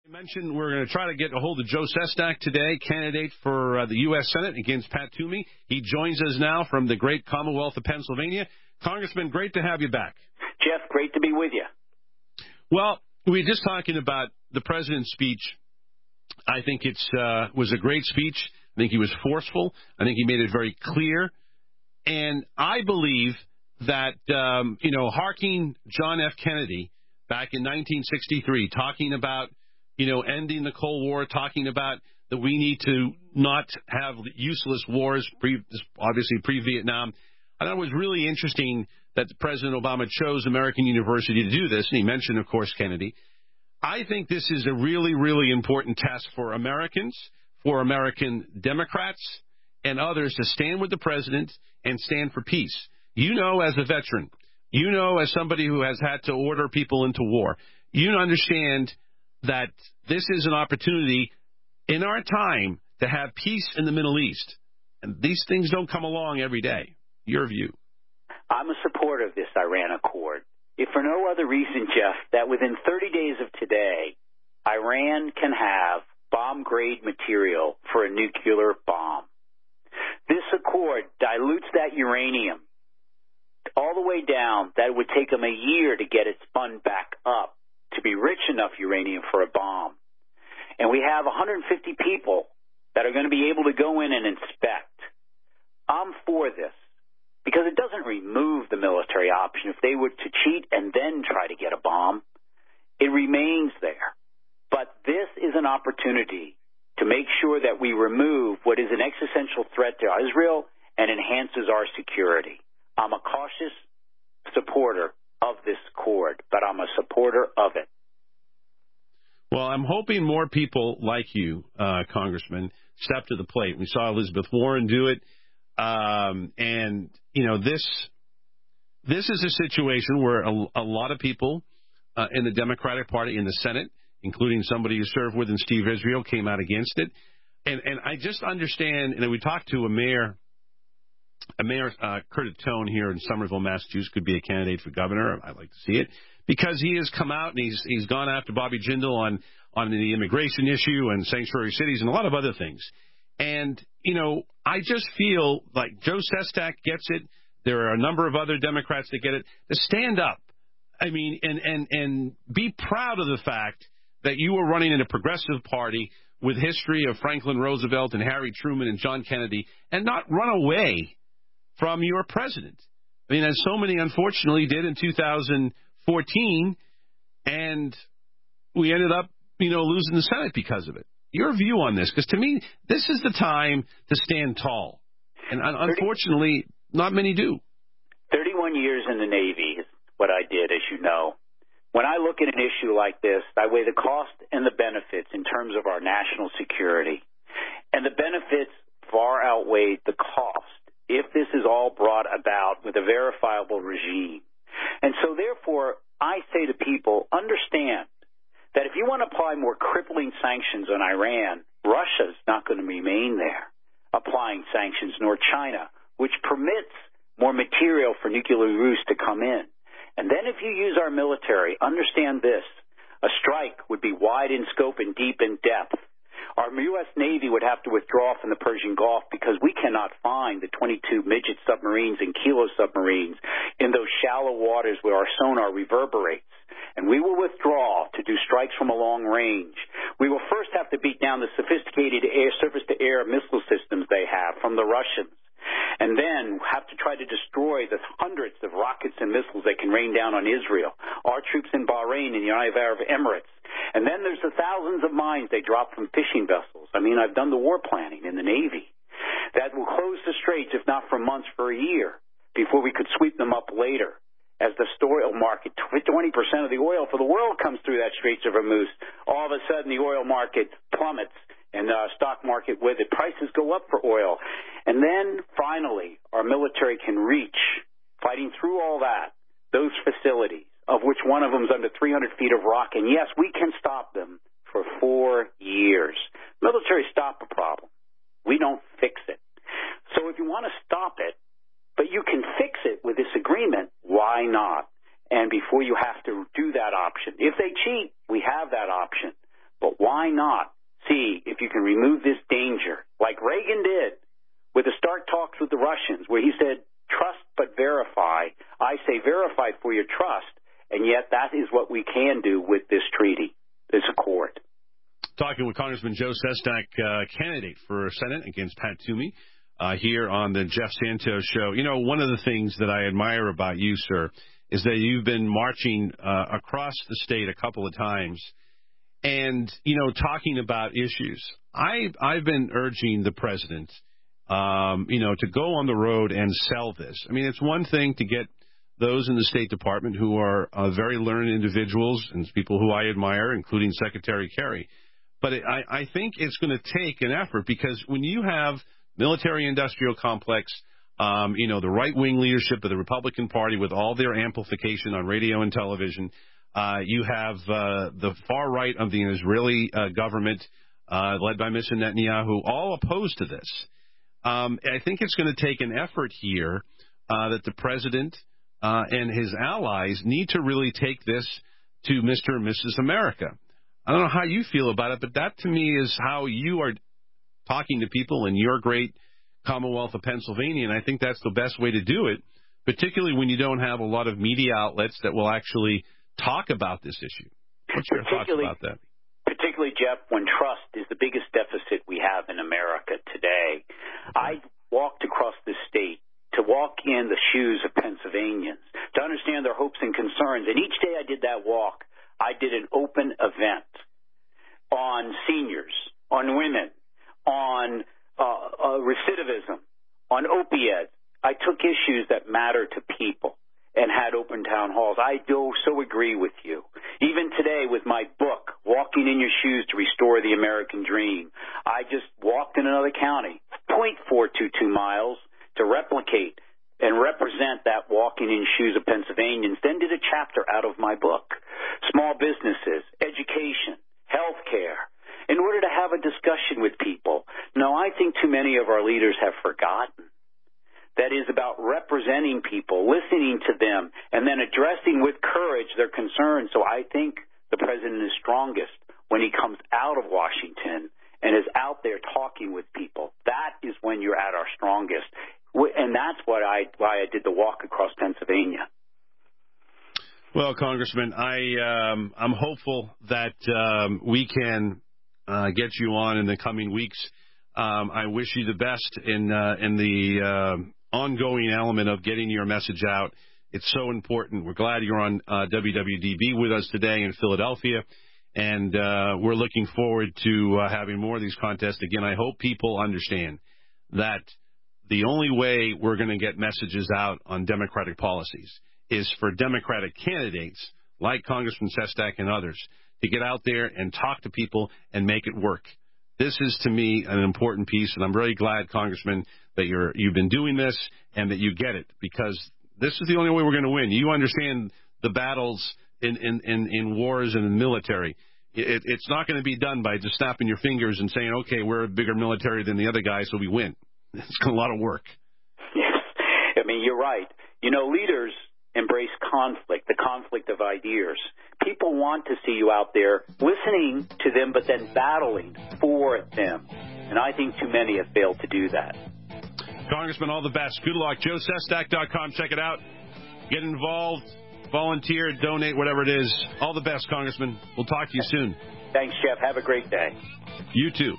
I mentioned we're going to try to get a hold of Joe Sestak today, candidate for the U.S. Senate against Pat Toomey. He joins us now from the great Commonwealth of Pennsylvania. Congressman, great to have you back. Jeff, great to be with you. Well, we were just talking about the president's speech. I think it was a great speech. I think he was forceful. I think he made it very clear. And I believe that, harking John F. Kennedy back in 1963, talking about, ending the Cold War, talking about that we need to not have useless wars, obviously pre-Vietnam. I thought it was really interesting that President Obama chose American University to do this, and he mentioned, of course, Kennedy. I think this is a really, really important test for Americans, for American Democrats, and others to stand with the president and stand for peace. You know, as a veteran, you know, as somebody who has had to order people into war, you understand that this is an opportunity in our time to have peace in the Middle East. And these things don't come along every day. Your view. I'm a supporter of this Iran Accord, if for no other reason, Jeff, that within 30 days of today, Iran can have bomb-grade material for a nuclear bomb. This accord dilutes that uranium all the way down that it would take them a year to get it spun back up to be rich enough uranium for a bomb. And we have 150 people that are going to be able to go in and inspect. I'm for this because it doesn't remove the military option. If they were to cheat and then try to get a bomb, it remains there. But this is an opportunity to make sure that we remove what is an existential threat to Israel and enhances our security. I'm a cautious supporter of this accord, but I'm a supporter of it. Well, I'm hoping more people like you, Congressman, step to the plate. We saw Elizabeth Warren do it. And, this is a situation where a lot of people in the Democratic Party, in the Senate, including somebody you served with in Steve Israel, came out against it. And I just understand, and we talked to a mayor, Curtis Tone here in Somerville, Massachusetts, could be a candidate for governor. I'd like to see it, because he has come out and he's gone after Bobby Jindal on the immigration issue and sanctuary cities and a lot of other things. And, I just feel like Joe Sestak gets it. There are a number of other Democrats that get it. To stand up, I mean, and be proud of the fact that you were running in a progressive party with history of Franklin Roosevelt and Harry Truman and John Kennedy, and not run away from your president. I mean, as so many unfortunately did in 2014, and we ended up, losing the Senate because of it. Your view on this, because to me, this is the time to stand tall. And unfortunately, not many do. 31 years in the Navy is what I did, as you know. When I look at an issue like this, I weigh the cost and the benefits in terms of our national security. And the benefits far outweigh the cost if this is all brought about with a verifiable regime. And so, therefore, I say to people, understand that if you want to apply more crippling sanctions on Iran, Russia's not going to remain there applying sanctions, nor China, which permits more material for nuclear use to come in. And then if you use our military, understand this, a strike would be wide in scope and deep in depth. Our U.S. Navy would have to withdraw from the Persian Gulf because we cannot find the 22 midget submarines and kilo submarines in those shallow waters where our sonar reverberates. And we will withdraw to do strikes from a long range. We will first have to beat down the sophisticated surface-to-air missile systems they have from the Russians, and then have to try to destroy the hundreds of rockets and missiles they can rain down on Israel, our troops in Bahrain and the United Arab Emirates. And then there's the thousands of mines they drop from fishing vessels. I mean, I've done the war planning in the Navy. That will close the straits, if not for months, for a year, before we could sweep them up later. As the oil market, 20% of the oil for the world comes through that Straits of Hormuz, all of a sudden the oil market plummets and the stock market with it. Prices go up for oil. And then, finally, our military can reach, fighting through all that, those facilities, of which one of them is under 300 feet of rock. And, yes, we can stop them for 4 years. Military stop a problem. We don't fix it. So if you want to stop it, but you can fix it with this agreement, why not? And before you have to do that option. If they cheat, we have that option. But why Why not see if you can remove this danger, like Reagan did with the START talks with the Russians, where he said, trust but verify. I say verify for your trust, and yet that is what we can do with this treaty, this accord. Talking with Congressman Joe Sestak, candidate for Senate against Pat Toomey, here on the Jeff Santos Show. You know, one of the things that I admire about you, sir, is that you've been marching across the state a couple of times and, you know, talking about issues. I've been urging the president, you know, to go on the road and sell this. I mean, it's one thing to get those in the State Department who are very learned individuals and people who I admire, including Secretary Kerry. But I think it's going to take an effort, because when you have military-industrial complex, you know, the right-wing leadership of the Republican Party with all their amplification on radio and television, you have the far right of the Israeli government, led by Mr. Netanyahu, all opposed to this. I think it's going to take an effort here that the president and his allies need to really take this to Mr. and Mrs. America. I don't know how you feel about it, but that to me is how you are talking to people in your great Commonwealth of Pennsylvania, and I think that's the best way to do it, particularly when you don't have a lot of media outlets that will actually talk about this issue. What's your thoughts about that? Particularly, Jeff, when trust is the biggest deficit we have in America today. I walked across this state to walk in the shoes of Pennsylvanians, to understand their hopes and concerns, and each day I did that walk, I did an open event on seniors, on women, on recidivism, on opiates. I took issues that matter to people and had open town halls. I do so agree with you. Even today with my book, Walking in Your Shoes to Restore the American Dream, I just walked in another county, 0.422 miles, to replicate and represent that walking in shoes of Pennsylvanians, then did a chapter out of my book. Small businesses, education, health care, in order to have a discussion with people. No, I think too many of our leaders have forgotten. That is about representing people, listening to them, and then addressing with courage their concerns. So I think the president is strongest when he comes out of Washington and is out there talking with people. That is when you're at our strongest. And that's why I did the walk across Pennsylvania. Well, Congressman, I'm hopeful that we can get you on in the coming weeks. I wish you the best in the ongoing element of getting your message out. It's so important. We're glad you're on WWDB with us today in Philadelphia, and we're looking forward to having more of these contests. Again, I hope people understand that the only way we're going to get messages out on Democratic policies is for Democratic candidates like Congressman Sestak and others to get out there and talk to people and make it work. This is, to me, an important piece, and I'm very glad, Congressman, that you've been doing this and that you get it, because this is the only way we're going to win. You understand the battles in wars and in military. It's not going to be done by just snapping your fingers and saying, okay, we're a bigger military than the other guy, so we win. It's a lot of work. Yes. I mean, you're right. You know, leaders embrace conflict, the conflict of ideas. People want to see you out there listening to them, but then battling for them. And I think too many have failed to do that. Congressman, all the best. Good luck. JoeSestak.com. Check it out. Get involved. Volunteer, donate, whatever it is. All the best, Congressman. We'll talk to you soon. Thanks, Jeff. Have a great day. You too.